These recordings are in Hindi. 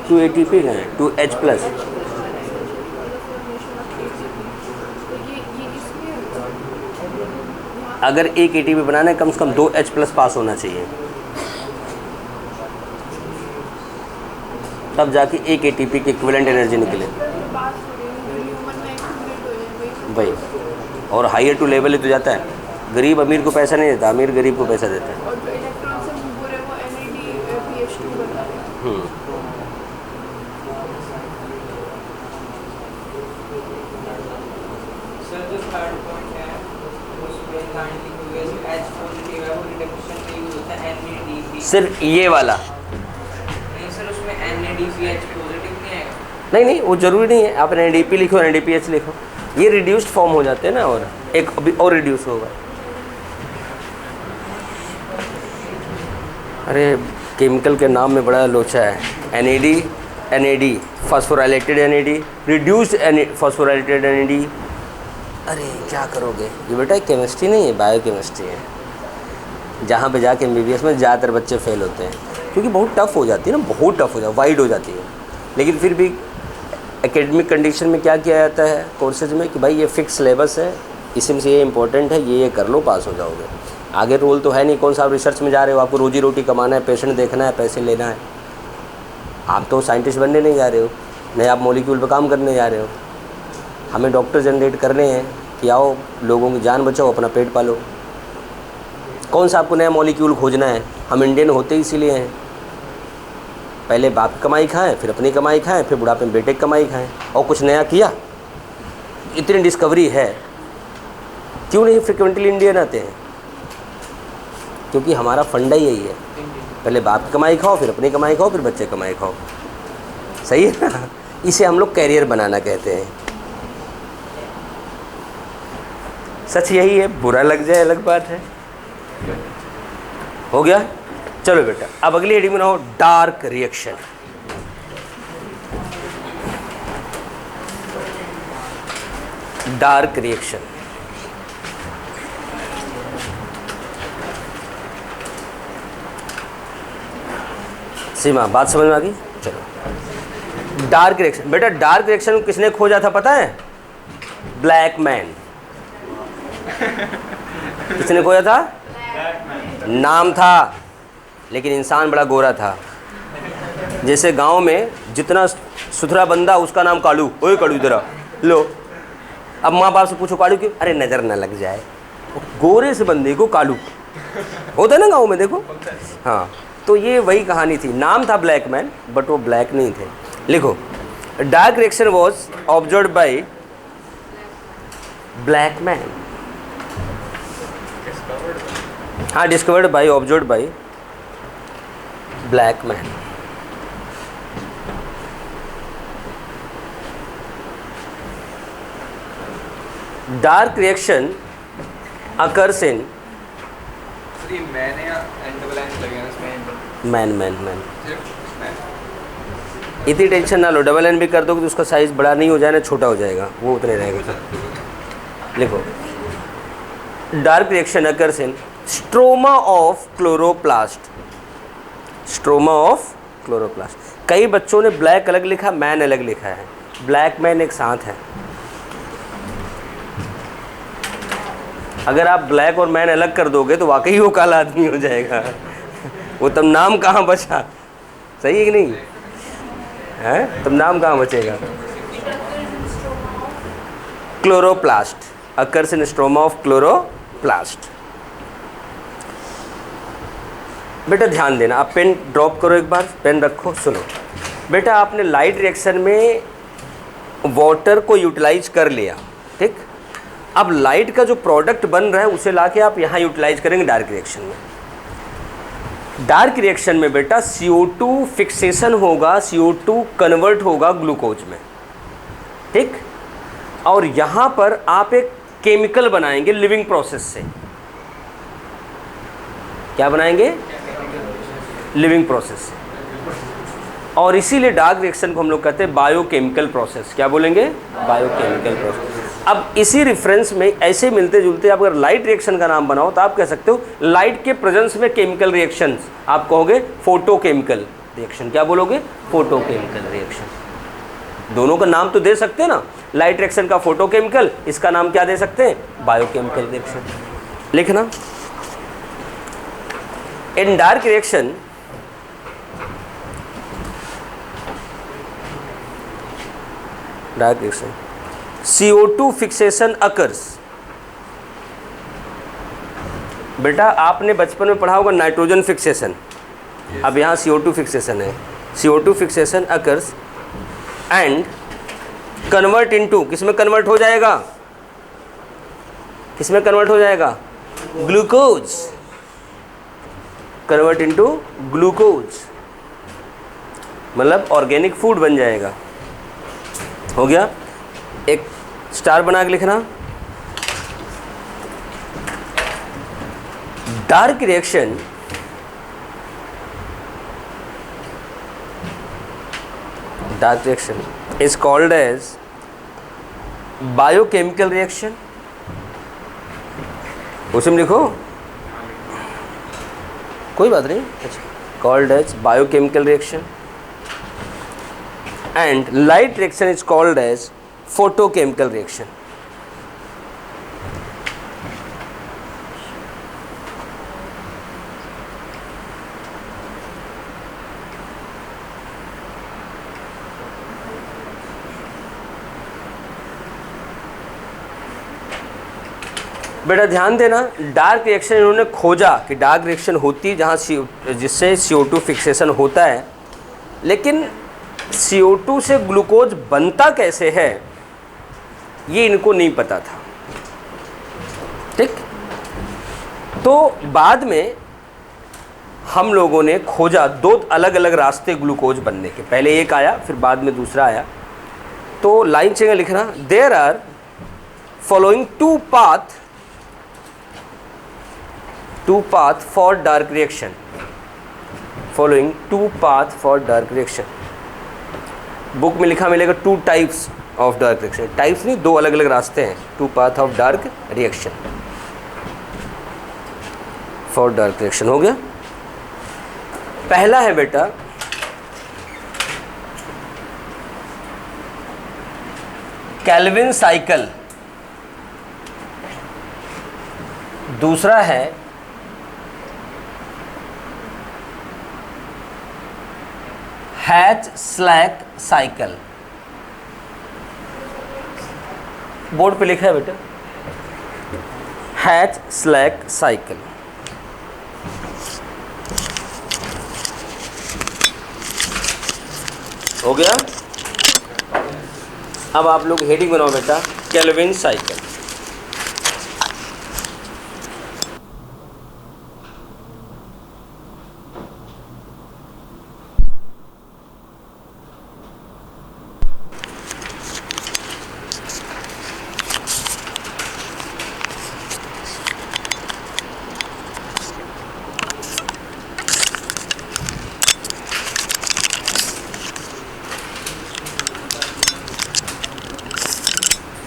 2 ATP है, 2H+। अगर एक ATP बनाना है कम से कम 2H+ पास होना चाहिए, तब जाके एक ATP की इक्विवेलेंट एनर्जी निकले। भाई और हायर टू लेवल ही तो जाता है। गरीब अमीर को पैसा नहीं देता, अमीर गरीब को पैसा देता है। सिर्फ ये वाला सर, उसमें NADPH पॉजिटिव नहीं आएगा? नहीं, वो जरूरी नहीं है। आप NADP लिखो, NADPH लिखो, ये रिड्यूस्ड फॉर्म हो जाते हैं ना, और एक अभी और रिड्यूस होगा। अरे केमिकल के नाम में बड़ा लोचा है। NAD phosphorylated NAD, reduced phosphorylated NAD। अरे क्या करोगे, ये बेटा केमिस्ट्री नहीं है, बायोकेमिस्ट्री है। जहाँ पे जाके MBBS में ज़्यादातर बच्चे फेल होते हैं, क्योंकि बहुत टफ हो जाती है ना, बहुत टफ हो जाती है, वाइड हो जाती है। लेकिन फिर भी एकेडमिक कंडीशन में क्या किया जाता है कोर्सेज में कि भाई ये फिक्स सिलेबस है, इसी से ये इंपॉर्टेंट है, ये कर लो, पास हो जाओगे। आगे रोल तो है नहीं, कौन सा आप रिसर्च में जा रहे हो, आपको रोजी रोटी कमाना है, पेशेंट देखना है, पैसे लेना है। आप तो साइंटिस्ट बनने नहीं जा रहे हो, नहीं आप मॉलिक्यूल पर काम करने जा रहे हो। हमें डॉक्टर जनरेट करने हैं कि आओ लोगों की जान बचाओ, अपना पेट पालो। कौन सा आपको नया मॉलिक्यूल खोजना है? हम इंडियन होते ही इसीलिए हैं, पहले बाप की कमाई खाएं, फिर अपनी कमाई खाएं, फिर बुढ़ापे में बेटे की कमाई खाएं, और कुछ नया किया। इतनी डिस्कवरी है, क्यों नहीं फ्रिक्वेंटली इंडियन आते हैं? क्योंकि हमारा फंडा ही यही है, पहले बाप की कमाई खाओ, फिर अपनी कमाई खाओ, फिर बच्चे कमाई खाओ। सही है ना? इसे हम लोग कैरियर बनाना कहते हैं। सच यही है, बुरा लग जाए अलग बात है। हो गया? चलो बेटा, अब अगली हेडिंग बनाओ, डार्क रिएक्शन। डार्क रिएक्शन, सीमा बात समझ में आ गई? चलो, डार्क रिएक्शन। बेटा डार्क रिएक्शन किसने खोजा था पता है? Black man. किसने खोजा था? नाम था, लेकिन इंसान बड़ा गोरा था। जैसे गांव में जितना सुथरा बंदा उसका नाम कालू। ओए कालू इधर आ, लो। अब माँ बाप से पूछो कालू क्यों? अरे नज़र ना लग जाए। गोरे से बंदे को कालू होता है ना गांव में, देखो। हाँ, तो ये वही कहानी थी। नाम था ब्लैक मैन, बट वो ब्लैक नहीं थे। लिखो, dark reaction was observed by black man. हाँ, discovered by, observed by black man. Dark reaction occurs in man. इतनी टेंशन ना लो, डबल एन भी कर दोगे तो उसका साइज बड़ा नहीं हो जाए, छोटा हो जाएगा, वो उतने रहेगा। लिखो, dark reaction occurs in stroma of chloroplast. Stroma of chloroplast. कई बच्चों ने ब्लैक अलग लिखा, मैन अलग लिखा है। ब्लैक मैन एक साथ है। अगर आप ब्लैक और मैन अलग कर दोगे तो वाकई वो काला आदमी हो जाएगा। वो तब नाम कहाँ बचा? सही है कि नहीं है? तब नाम कहाँ बचेगा? Chloroplast occurs in stroma of chloroplast. बेटा ध्यान देना, आप पेन ड्रॉप करो, एक बार पेन रखो, सुनो। बेटा आपने लाइट रिएक्शन में वाटर को यूटिलाइज कर लिया, ठीक। अब लाइट का जो प्रोडक्ट बन रहा है उसे लाके आप यहाँ यूटिलाइज करेंगे डार्क रिएक्शन में। डार्क रिएक्शन में बेटा CO2 फिक्सेशन होगा, CO2 कन्वर्ट होगा ग्लूकोज में, ठीक। और यहाँ पर आप एक केमिकल बनाएंगे लिविंग प्रोसेस से। क्या बनाएंगे? लिविंग प्रोसेस से। और इसीलिए डार्क रिएक्शन को हम लोग कहते हैं बायोकेमिकल प्रोसेस। क्या बोलेंगे? Biochemical process. अब इसी रेफरेंस में ऐसे मिलते जुलते आप अगर लाइट रिएक्शन का नाम बनाओ तो आप कह सकते हो लाइट के प्रेजेंस में केमिकल रिएक्शंस, आप कहोगे फोटोकेमिकल। रिएक्शन। क्या बोलोगे? Photochemical reaction. दोनों का नाम तो दे सकते हैं ना, लाइट रिएक्शन का फोटोकेमिकल, इसका नाम क्या दे सकते हैं? Biochemical reaction. लिखना, in dark reaction CO2 fixation occurs. बेटा आपने बचपन में पढ़ा होगा नाइट्रोजन फिक्सेशन, अब यहाँ CO2 फिक्सेशन है। CO2 fixation occurs and convert into, किसमें कन्वर्ट हो जाएगा? किसमें कन्वर्ट हो जाएगा? ग्लूकोज। कन्वर्ट इनटू ग्लूकोज, मतलब ऑर्गेनिक फूड बन जाएगा। हो गया? एक स्टार बना के लिखना, dark reaction is called as biochemical reaction। उसमें लिखो, कोई बात नहीं, अच्छा, called as biochemical reaction and light reaction is called as photochemical reaction। बेटा ध्यान देना, डार्क रिएक्शन इन्होंने खोजा कि डार्क रिएक्शन होती है जहाँ जिससे CO2 फिक्सेशन होता है, लेकिन CO2 से ग्लूकोज बनता कैसे है ये इनको नहीं पता था। ठीक, तो बाद में हम लोगों ने खोजा दो अलग अलग रास्ते ग्लूकोज बनने के, पहले एक आया फिर बाद में दूसरा आया। तो लाइन चाहिए लिखना, there are following two path for dark reaction। following two path for dark reaction। Book में लिखा मिलेगा 2 types of dark reaction। Types नहीं, 2 अलग अलग रास्ते हैं। 2 path of dark reaction for dark reaction। हो गया? पहला है बेटा केल्विन साइकिल, दूसरा है हैच-स्लैक साइकिल। बोर्ड पे लिखा है बेटा, हैच-स्लैक साइकिल। हो गया? अब आप लोग हेडिंग बनाओ बेटा, केल्विन साइकिल।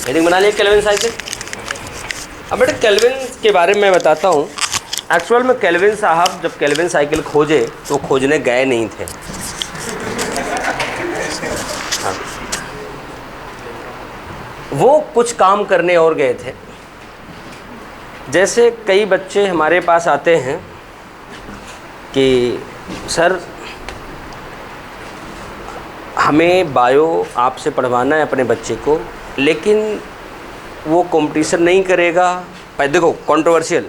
हेडिंग बना लिया केल्विन साइकिल। अब बेटा केल्विन के बारे में मैं बताता हूँ। एक्चुअल में केल्विन साहब जब केल्विन साइकिल खोजे तो खोजने गए नहीं थे। हाँ, वो कुछ काम करने और गए थे। जैसे कई बच्चे हमारे पास आते हैं कि सर हमें बायो आपसे पढ़वाना है अपने बच्चे को, लेकिन वो कंपटीशन नहीं करेगा। देखो कंट्रोवर्शियल,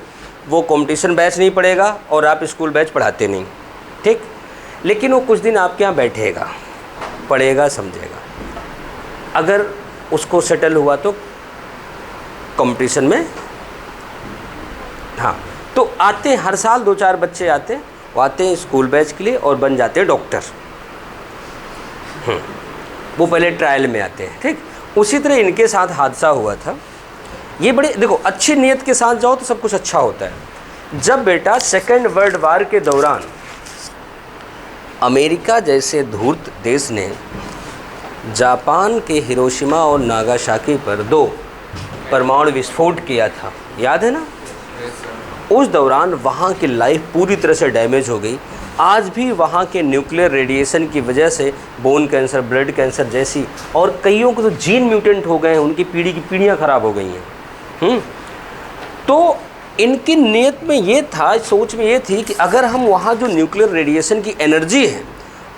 वो कंपटीशन बैच नहीं पढ़ेगा और आप स्कूल बैच पढ़ाते नहीं, ठीक, लेकिन वो कुछ दिन आपके यहाँ बैठेगा, पढ़ेगा, समझेगा। अगर उसको सेटल हुआ तो कंपटीशन में, हाँ, तो आते हैं हर साल 2-4 बच्चे आते हैं, वो आते हैं स्कूल बैच के लिए और बन जाते हैं डॉक्टर। वो पहले ट्रायल में आते हैं, ठीक। उसी तरह इनके साथ हादसा हुआ था। ये बड़े देखो, अच्छी नीयत के साथ जाओ तो सब कुछ अच्छा होता है। जब बेटा सेकेंड वर्ल्ड वार के दौरान अमेरिका जैसे धूर्त देश ने जापान के हिरोशिमा और नागासाकी पर 2 परमाणु विस्फोट किया था, याद है ना? उस दौरान वहाँ की लाइफ पूरी तरह से डैमेज हो गई। आज भी वहाँ के न्यूक्लियर रेडिएशन की वजह से बोन कैंसर, ब्लड कैंसर जैसी, और कईयों को तो जीन म्यूटेंट हो गए हैं, उनकी पीढ़ी की पीढ़ियाँ ख़राब हो गई हैं। तो इनकी नीयत में ये था, सोच में ये थी कि अगर हम वहाँ जो न्यूक्लियर रेडिएशन की एनर्जी है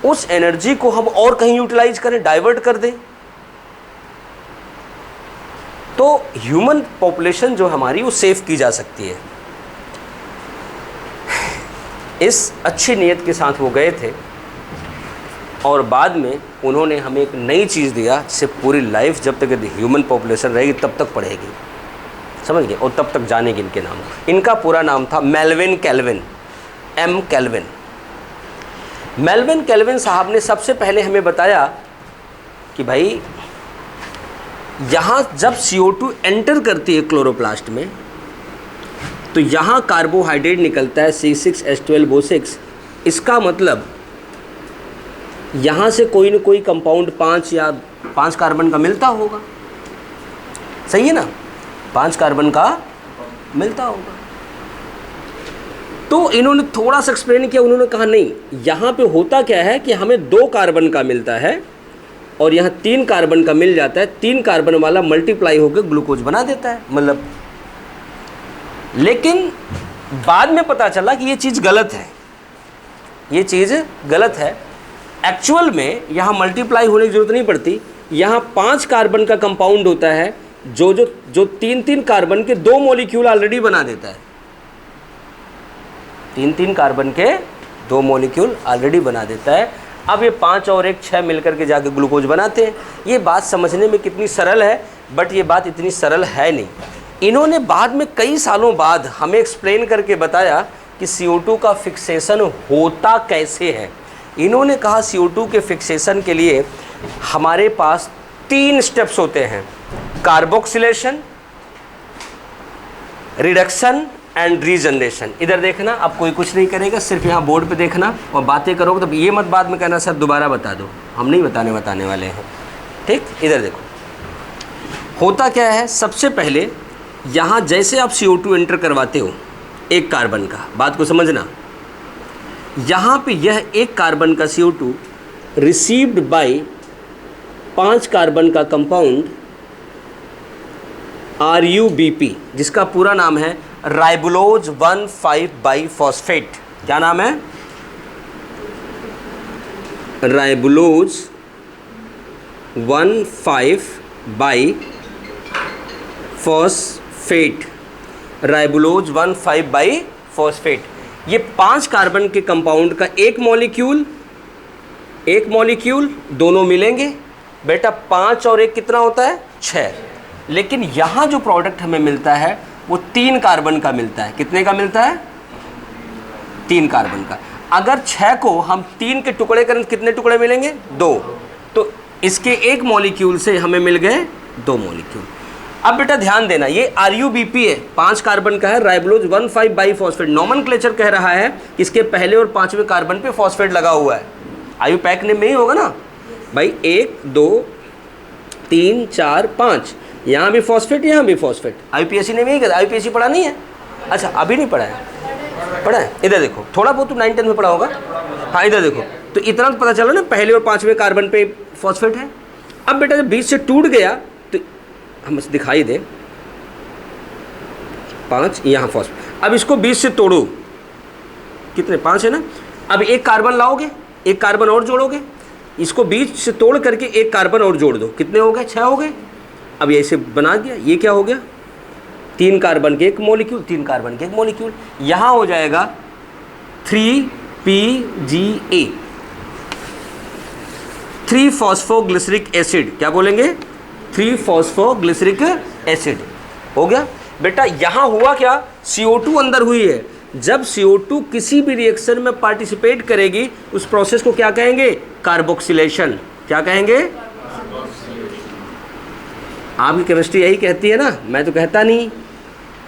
उस एनर्जी को हम और कहीं यूटिलाइज करें, डाइवर्ट कर दें, तो ह्यूमन पॉपुलेशन जो हमारी वो सेव की जा सकती है। इस अच्छी नीयत के साथ वो गए थे और बाद में उन्होंने हमें एक नई चीज़ दिया जिससे पूरी लाइफ जब तक ह्यूमन पॉपुलेशन रहेगी तब तक पढ़ेगी, समझ गए, और तब तक जानेगी इनके नाम। इनका पूरा नाम था Melvin Calvin, M Calvin. Melvin Calvin साहब ने सबसे पहले हमें बताया कि भाई यहाँ जब CO2 एंटर करती है क्लोरोप्लास्ट में तो यहाँ कार्बोहाइड्रेट निकलता है C6H12O6। इसका मतलब यहाँ से कोई न कोई कंपाउंड 5 कार्बन का मिलता होगा, सही है ना, 5 कार्बन का मिलता होगा। तो इन्होंने थोड़ा सा एक्सप्लेन किया, उन्होंने कहा नहीं, यहाँ पे होता क्या है कि हमें 2 कार्बन का मिलता है और यहाँ 3 कार्बन का मिल जाता है, 3 कार्बन वाला मल्टीप्लाई होकर ग्लूकोज बना देता है, मतलब। लेकिन बाद में पता चला कि ये चीज़ गलत है, ये चीज़ गलत है। एक्चुअल में यहाँ मल्टीप्लाई होने की ज़रूरत नहीं पड़ती, यहाँ 5 कार्बन का कंपाउंड होता है जो 3 कार्बन के 2 मॉलिक्यूल ऑलरेडी बना देता है, 3 कार्बन के 2 मॉलिक्यूल ऑलरेडी बना देता है। अब ये 5 और 1 6 मिलकर के जाके ग्लूकोज बनाते हैं। ये बात समझने में कितनी सरल है, बट ये बात इतनी सरल है नहीं। इन्होंने बाद में कई सालों बाद हमें एक्सप्लेन करके बताया कि CO2 का फिक्सेशन होता कैसे है। इन्होंने कहा CO2 के फिक्सेशन के लिए हमारे पास 3 स्टेप्स होते हैं, कार्बोक्सिलेशन, रिडक्शन एंड रीजनरेशन। इधर देखना, अब कोई कुछ नहीं करेगा, सिर्फ यहाँ बोर्ड पे देखना और बातें करोगे, तो ये मत बाद में कहना सर दोबारा बता दो, हम नहीं बताने वाले हैं, ठीक। इधर देखो होता क्या है। सबसे पहले यहाँ जैसे आप CO2 एंटर करवाते हो 1 कार्बन का, बात को समझना, यहाँ पे यह 1 कार्बन का CO2 रिसीव्ड बाय 5 कार्बन का कंपाउंड RUBP, जिसका पूरा नाम है राइबुलोज 1,5-बाइफॉस्फेट। क्या नाम है? राइबुलोज 1,5-बाइफॉस्फेट, राइबुलोज 1,5-बाइफॉस्फेट। ये 5 कार्बन के कंपाउंड का एक मॉलिक्यूल दोनों मिलेंगे। बेटा 5 और 1 कितना होता है? 6। लेकिन यहाँ जो प्रोडक्ट हमें मिलता है वो 3 कार्बन का मिलता है। कितने का मिलता है? 3 कार्बन का। अगर 6 को हम 3 के टुकड़े करें कितने टुकड़े मिलेंगे? 2। तो इसके एक मॉलिक्यूल से हमें मिल गए 2 मॉलिक्यूल। अब बेटा ध्यान देना, ये RUBP है, 5 कार्बन का है, राइबुलोज 1,5-बाइफॉस्फेट। नॉमेनक्लेचर कह रहा है कि इसके पहले और 5वें कार्बन पे फॉस्फेट लगा हुआ है। IUPAC ने में ही होगा ना भाई, 1 2 3 4 5, यहाँ भी फॉस्फेट, यहाँ भी फॉस्फेट। IUPAC ने भी यही कहा। IUPAC पढ़ा नहीं है? अच्छा, अभी नहीं पढ़ा है, पढ़ा है? इधर देखो, थोड़ा बहुत तो 9-10 में पढ़ा होगा। हाँ इधर देखो, तो इतना तो पता चला ना, पहले और 5वें कार्बन पे फॉस्फेट है। अब बेटा जब बीच से टूट गया तो हम दिखाई दे 5, यहाँ फॉस्फेट। अब इसको बीच से तोड़ो, कितने? 5 है ना। अब 1 कार्बन लाओगे, 1 कार्बन और जोड़ोगे, इसको बीच से तोड़ करके 1 कार्बन और जोड़ दो, कितने हो गए? 6 हो गए। अब ये ऐसे बना दिया, ये क्या हो गया? 3 कार्बन के 1 मॉलिक्यूल, 3 कार्बन के 1 मॉलिक्यूल। यहाँ हो जाएगा 3PGA, 3-फॉस्फोग्लिसरिक एसिड। क्या बोलेंगे? 3-फॉस्फोग्लिसरिक एसिड हो गया। बेटा यहाँ हुआ क्या? CO2 अंदर हुई है। जब CO2 किसी भी रिएक्शन में पार्टिसिपेट करेगी उस प्रोसेस को क्या कहेंगे? कार्बोक्सिलेशन। क्या कहेंगे? आपकी केमिस्ट्री यही कहती है ना, मैं तो कहता नहीं।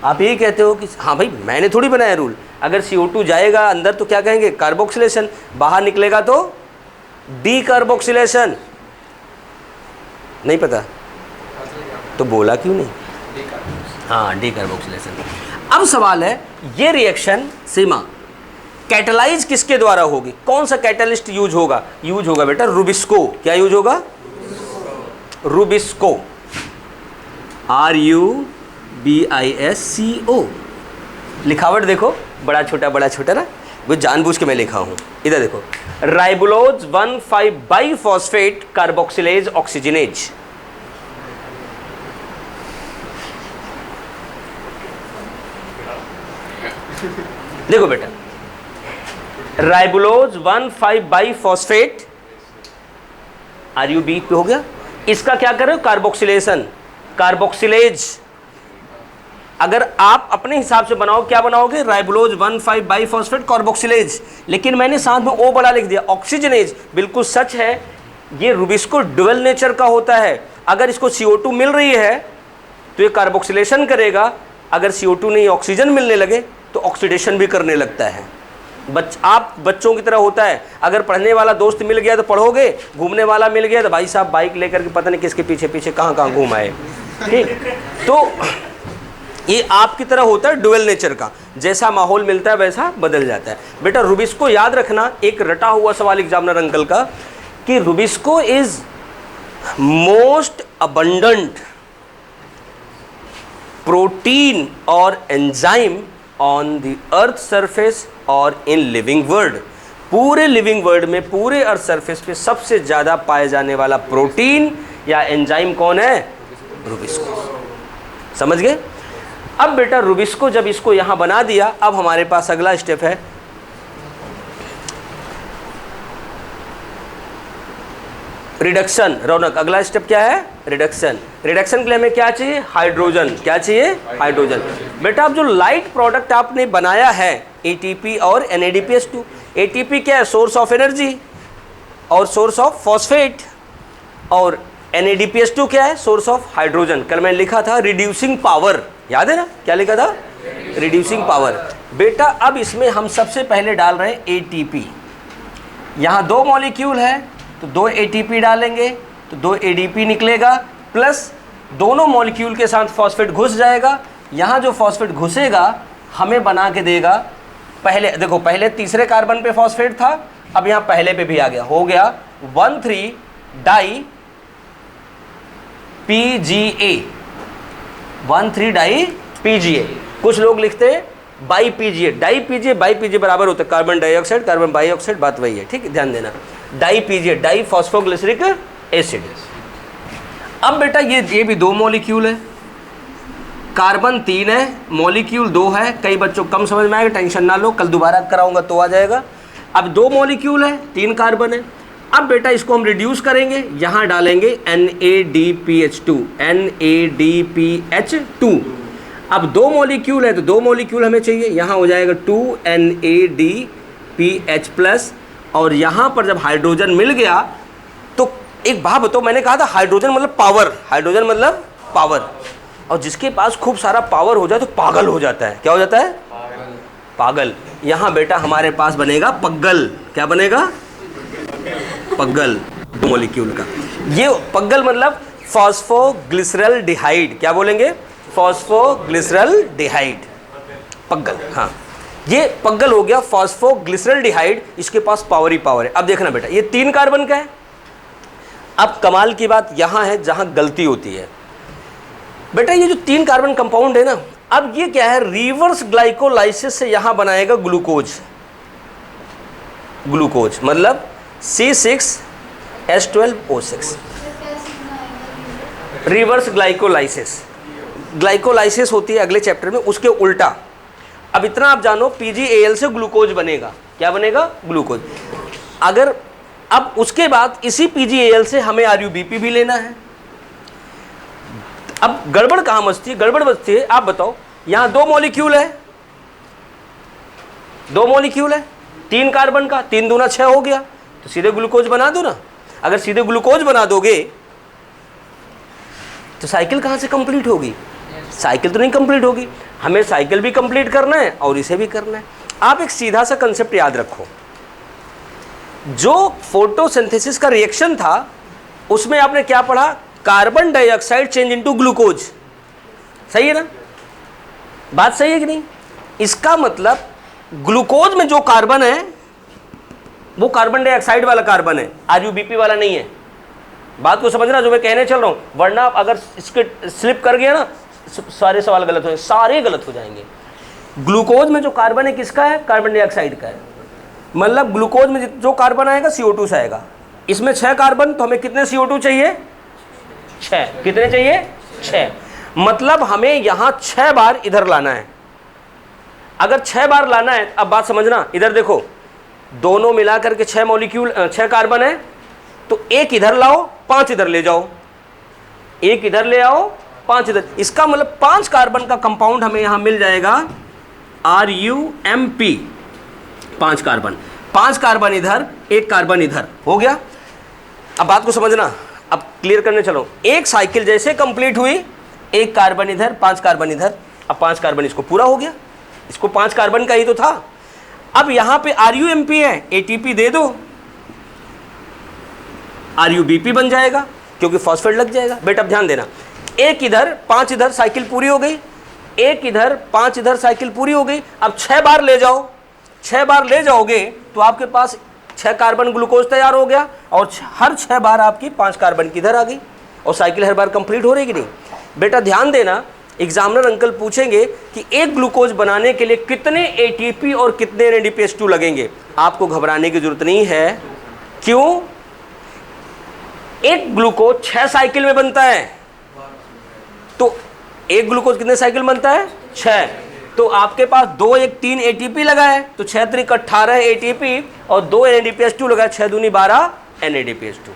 आप यही कहते हो कि हाँ भाई मैंने थोड़ी बनाया रूल। अगर CO2 जाएगा अंदर तो क्या कहेंगे? कार्बोक्सिलेशन। बाहर निकलेगा तो डीकार्बोक्सिलेशन। नहीं पता तो बोला क्यों नहीं? हाँ, डीकार्बोक्सिलेशन। अब सवाल है, ये रिएक्शन सीमा, कैटलाइज किसके द्वारा होगी, कौन सा कैटलिस्ट यूज होगा, यूज होगा बेटा रुबिस्को। क्या यूज होगा, रुबिस्को, RUBISCO। लिखावट देखो, बड़ा छोटा ना, वो जानबूझ के मैं लिखा हूं। इधर देखो, राइबोलोज 1,5 बाइफॉस्फेट कार्बोक्सिलेज ऑक्सीजनेज। देखो बेटा, राइबोलोज 1,5 बाइफॉस्फेट RUB पे हो गया, इसका क्या कर रहे हो, कार्बोक्सिलेशन, कार्बोक्सिलेज। अगर आप अपने हिसाब से बनाओ, क्या बनाओगे, राइबोलोज 1,5 बाइफॉस्फेट कार्बोक्सिलेज, लेकिन मैंने साथ में ओ बड़ा लिख दिया, ऑक्सीजनेज। बिल्कुल सच है, ये रुबिस्को डुअल नेचर का होता है। अगर इसको CO2 मिल रही है तो ये कार्बोक्सिलेशन करेगा, अगर CO2 नहीं ऑक्सीजन मिलने लगे तो ऑक्सीडेशन भी करने लगता है। आप बच्चों की तरह होता है, अगर पढ़ने वाला दोस्त मिल गया तो पढ़ोगे, घूमने वाला मिल गया तो भाई साहब बाइक लेकर के पता नहीं किसके पीछे पीछे कहाँ घूम आए। ठीक, तो ये आपकी तरह होता है डुअल नेचर का, जैसा माहौल मिलता है वैसा बदल जाता है। बेटा रुबिस्को याद रखना, एक रटा हुआ सवाल एग्जामिनर अंकल का, कि rubisco is most abundant protein और enzyme on the earth surface और इन लिविंग वर्ल्ड। पूरे लिविंग वर्ल्ड में, पूरे अर्थ सरफेस पे सबसे ज़्यादा पाए जाने वाला प्रोटीन या एंजाइम कौन है, रुबिस्को। समझ गए। अब बेटा रुबिस्को जब इसको यहाँ बना दिया, अब हमारे पास अगला स्टेप है रिडक्शन। रौनक, अगला स्टेप क्या है, रिडक्शन। रिडक्शन के लिए हमें क्या चाहिए, हाइड्रोजन। क्या चाहिए, हाइड्रोजन। बेटा अब जो लाइट प्रोडक्ट आपने बनाया है ATP और NADPH2, ATP क्या है, सोर्स ऑफ एनर्जी और सोर्स ऑफ फॉस्फेट, और NADPH2 क्या है, सोर्स ऑफ हाइड्रोजन। कल मैंने लिखा था रिड्यूसिंग पावर, याद है ना, क्या लिखा था, रिड्यूसिंग पावर। बेटा अब इसमें हम सबसे पहले डाल रहे हैं ATP। यहाँ 2 मॉलिक्यूल है तो 2 ATP डालेंगे तो 2 ADP निकलेगा, प्लस दोनों मॉलिक्यूल के साथ फॉस्फेट घुस जाएगा। यहाँ जो फॉस्फेट घुसेगा हमें बना के देगा, पहले देखो, पहले तीसरे कार्बन पे फॉस्फेट था, अब यहाँ पहले पे भी आ गया, हो गया 1,3 डाई PGA, 1,3 डाई PGA। कुछ लोग लिखते हैं bi PGA, di PGA bi PGA बराबर होता है कार्बन डाइऑक्साइड कार्बन बाईऑक्साइड, बात वही है। ठीक है, ध्यान देना, di PGA di phosphoglyceric acid. अब बेटा ये भी 2 मॉलिक्यूल है, कार्बन 3 है, मॉलिक्यूल 2 है। कई बच्चों कम समझ में आएगा, टेंशन ना लो, कल दोबारा कराऊंगा तो आ जाएगा। अब 2 मॉलिक्यूल है, 3 कार्बन है। अब बेटा इसको हम रिड्यूस करेंगे, यहाँ डालेंगे NADPH2, NADPH2। अब 2 मॉलिक्यूल है तो 2 मॉलिक्यूल हमें चाहिए, यहाँ हो जाएगा 2 NADPH+, और यहाँ पर जब हाइड्रोजन मिल गया तो एक बात बताओ, मैंने कहा था हाइड्रोजन मतलब पावर, हाइड्रोजन मतलब पावर, और जिसके पास खूब सारा पावर हो जाए तो पागल हो जाता है। क्या हो जाता है, पागल। यहाँ बेटा हमारे पास बनेगा पग्गल। क्या बनेगा, पग्गल, मॉलिक्यूल का। ये पग्गल मतलब फॉस्फोग्लिसरल्डिहाइड। क्या बोलेंगे, फॉस्फोग्लिसरल्डिहाइड, पग्गल। हाँ, ये पग्गल हो गया फॉस्फोग्लिसरल्डिहाइड, इसके पास पावर ही पावर है। अब देखना बेटा, ये 3 कार्बन का है। अब कमाल की बात यहाँ है जहाँ गलती होती है बेटा, ये जो 3 कार्बन कंपाउंड है ना, अब ये क्या है, रिवर्स ग्लाइकोलाइसिस से यहाँ बनाएगा ग्लूकोज। ग्लूकोज मतलब C6H12O6, रिवर्स ग्लाइकोलाइसिस। ग्लाइकोलाइसिस होती है अगले चैप्टर में, उसके उल्टा। अब इतना आप जानो, PgAl से ग्लूकोज बनेगा। क्या बनेगा, ग्लूकोज। अगर अब उसके बाद इसी PgAl से हमें RUBP भी लेना है। अब गड़बड़ कहाँ मचती है, गड़बड़ बचती है, आप बताओ, यहाँ 2 मॉलिक्यूल है, 2 मॉलिक्यूल है, 3 कार्बन का, 3 दूना 6 हो गया, तो सीधे ग्लूकोज बना दो ना। अगर सीधे ग्लूकोज बना दोगे तो साइकिल कहाँ से कंप्लीट होगी, साइकिल तो नहीं कंप्लीट होगी। हमें साइकिल भी कंप्लीट करना है और इसे भी करना है। आप एक सीधा सा कंसेप्ट याद रखो, जो फोटोसिंथेसिस का रिएक्शन था उसमें आपने क्या पढ़ा, carbon dioxide change into glucose. सही है ना, बात सही है कि नहीं। इसका मतलब ग्लूकोज में जो कार्बन है वो कार्बन डाइऑक्साइड वाला कार्बन है, आरयूबीपी वाला नहीं है। बात को समझना जो मैं कहने चल रहा हूं, वरना आप अगर इसके स्लिप कर गया ना सारे सवाल गलत हो, सारे गलत हो जाएंगे। ग्लूकोज में जो कार्बन है किसका है? कार्बन डाइऑक्साइड का है। मतलब ग्लूकोज में जो कार्बन आएगा CO2 से आएगा। इसमें 6 कार्बन, तो हमें कितने CO2 चाहिए? 6। कितने चाहिए? 6। मतलब हमें यहां 6 बार इधर लाना है। अगर 6 बार लाना है, अब बात समझना, इधर देखो, दोनों मिलाकर के 6 मॉलिक्यूल 6 कार्बन है, तो एक इधर लाओ, 5 इधर ले जाओ, एक इधर ले आओ, 5 इधर। इसका मतलब 5 कार्बन का कंपाउंड हमें यहां मिल जाएगा, RUMP। 5 कार्बन, 5 कार्बन इधर, एक कार्बन इधर, हो गया। अब बात को समझना, अब क्लियर करने चलो। एक साइकिल जैसे कंप्लीट हुई, एक कार्बन इधर, 5 कार्बन इधर, अब 5 कार्बन इसको पूरा हो गया। इसको 5 कार्बन का ही तो था। अब यहां पे RUMP है, ATP दे दो, RUBP बन जाएगा, क्योंकि फॉस्फेट लग जाएगा। बेटा अब ध्यान देना, एक इधर 5 इधर, साइकिल पूरी हो गई, एक इधर 5 इधर, साइकिल पूरी हो गई। अब 6 बार ले जाओ, 6 बार ले जाओगे तो आपके पास 6 कार्बन ग्लूकोज तैयार हो गया, और हर 6 बार आपकी 5 कार्बन की इधर आ गई, और साइकिल हर बार कंप्लीट हो रही कि नहीं। बेटा ध्यान देना, एग्जामिनर अंकल पूछेंगे कि एक ग्लूकोज बनाने के लिए कितने ATP और कितने NADPH2 लगेंगे। आपको घबराने की जरूरत नहीं है। क्यों? एक ग्लूकोज 6 साइकिल में बनता है, तो एक ग्लूकोज कितने साइकिल बनता है? 6। तो आपके पास 2 1 3 ATP लगा है, तो 6 3 18 ATP और 2 NADPH2 लगा है, 6 दूनी 12 NADPH2।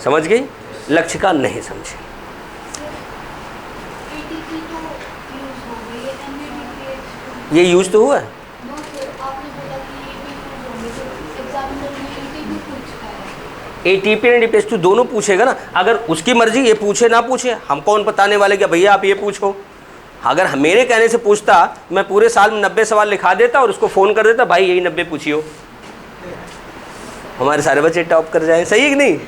समझ गई? लक्ष्य का नहीं समझे। ये यूज तो हुआ है। ATP NADPH2 दोनों पूछेगा ना, अगर उसकी मर्जी ये पूछे ना पूछे, हम कौन बताने वाले कि भैया आप ये पूछो। अगर मेरे कहने से पूछता, मैं पूरे साल में 90 सवाल लिखा देता और उसको फ़ोन कर देता, भाई यही 90 पूछियो, हमारे सारे बच्चे टॉप कर जाए। सही है कि नहीं?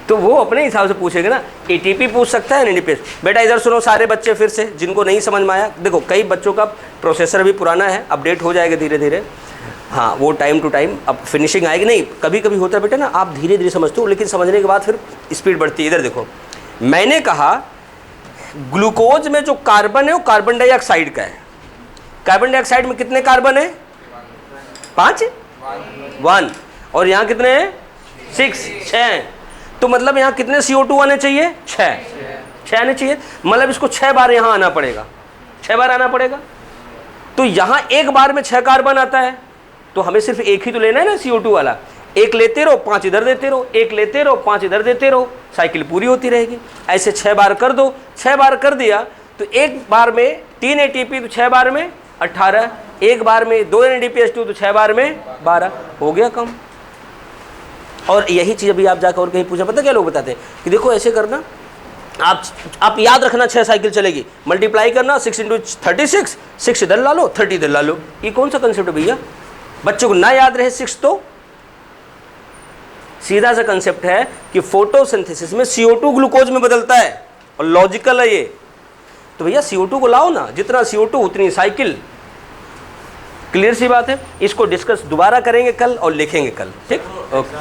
तो वो अपने हिसाब से पूछेगा ना। ATP पूछ सकता है, NADPH। बेटा इधर सुनो सारे बच्चे फिर से, जिनको नहीं समझ में आया। देखो कई बच्चों का प्रोसेसर भी पुराना है, अपडेट हो जाएगा धीरे धीरे। हाँ, वो टाइम टू टाइम अब फिनिशिंग आएगी। नहीं, कभी कभी होता है बेटा ना, आप धीरे धीरे समझते हो, लेकिन समझने के बाद फिर स्पीड बढ़ती है। इधर देखो, मैंने कहा ग्लूकोज में जो कार्बन है वो कार्बन डाइऑक्साइड का है। कार्बन डाइऑक्साइड में कितने कार्बन है? 5 1, और यहाँ कितने हैं? 6। तो मतलब यहाँ कितने CO2 आने चाहिए? 6 आने चाहिए। मतलब इसको 6 बार यहाँ आना पड़ेगा, 6 बार आना पड़ेगा। तो यहाँ एक बार में 6 कार्बन आता है, तो हमें सिर्फ एक ही तो लेना है ना CO2 वाला। एक लेते रहो, 5 इधर देते रहो, एक लेते रहो, 5 इधर देते रहो, साइकिल पूरी होती रहेगी। ऐसे 6 बार कर दो। 6 बार कर दिया तो एक बार में 3 ATP, तो 6 बार में 18, एक बार में 2 NADPH2, तो 6 बार में 12, हो गया कम। और यही चीज़ अभी आप जाकर और कहीं पूछा, पता क्या लोग बताते हैं कि देखो ऐसे करना, आप याद रखना 6 साइकिल चलेगी, मल्टीप्लाई करना 6 × 36, 6 इधर ला लो, 30 इधर ला लो। ये कौन सा कंसेप्ट है भैया? बच्चों को ना याद रहे 6, तो सीधा सा कंसेप्ट है कि फोटोसिंथेसिस में CO2 ग्लूकोज में बदलता है, और लॉजिकल है ये। तो भैया CO2 को लाओ ना, जितना CO2 उतनी साइकिल। क्लियर सी बात है। इसको डिस्कस दोबारा करेंगे कल और लिखेंगे कल, ठीक? ओके।